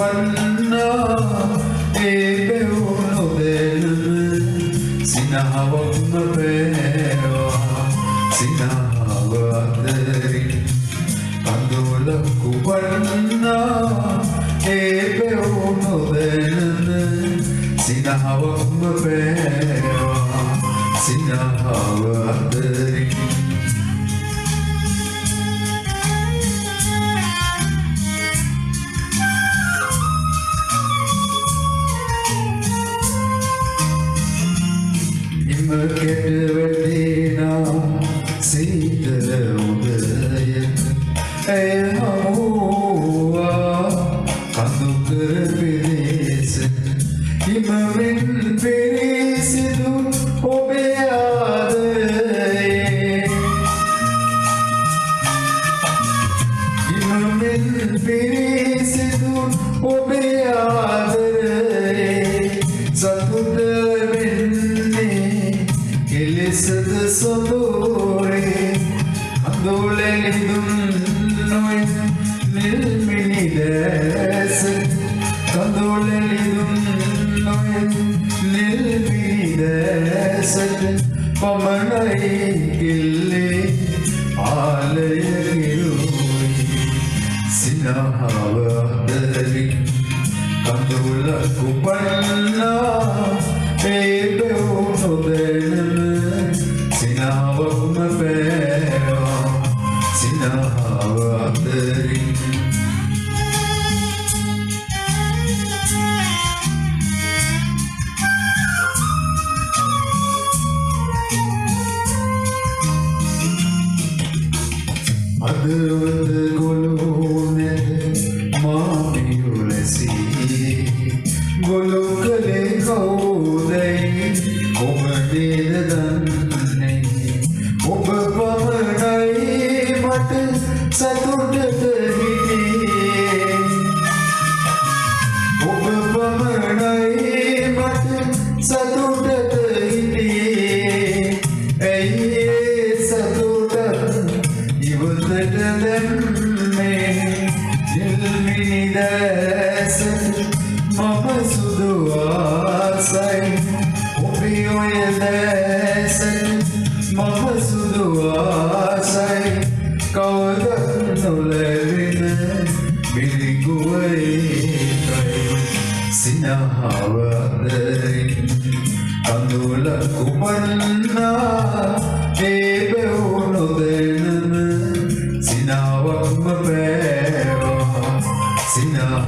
කුපන්නා ඒ බෙවුණු දෙලම සිනහවක්ම පෑවා සිනහව අතරින් කඳුල කුපන්නා ඒ බෙවුණු දෙලම සිනහවක්ම පෑවා සිනහව අතරින් කෙටවැටෙනා සීතල උදයක ඇය හමුවා කඳුකර පෙරේසක හිමවෙන් පෙරේසිදු ඔබේ ආදරයේ හිමවෙන් පෙරේසිදු ඔබේ ආදරයේ සතුට එලෙසද සොඳුරේ අඳුලෙලිදුම් නොය නිල්මිණි දැස කඳුලෙලිදුම් නොය නිල්මිණි දැසට පමණයි කිල්ලේ ආලය කිරුයි සිනහව අතරින් කඳුල කුපන්නා ඒ බෙවුණු දෙලම සිනහවක්ම පෑවා සිනහව අතරින් අදවද ගොළු නැද මාමියු ලැසී ගොළු කලේ කවුදැයි ඔබ නේද දන්නේ ඔබ පමණයි මට සතුටට හිටියේ ඔබ පමණයි මට සතුටට හිටියේ ඇයි ඒ සතුට ඉවතට දැම්මේ නිල්මිණි දැස මම සුදු ආසයි ඔබේ ඔය දැස මම සුදු ආසයි කවදත් නොලැබෙන බිලිගුවේකයි සිනහව අතරින් කඳුල කුපන්නා ඒ බෙවුණු දෙලම සිනහවක්ම පෑවා සිනහව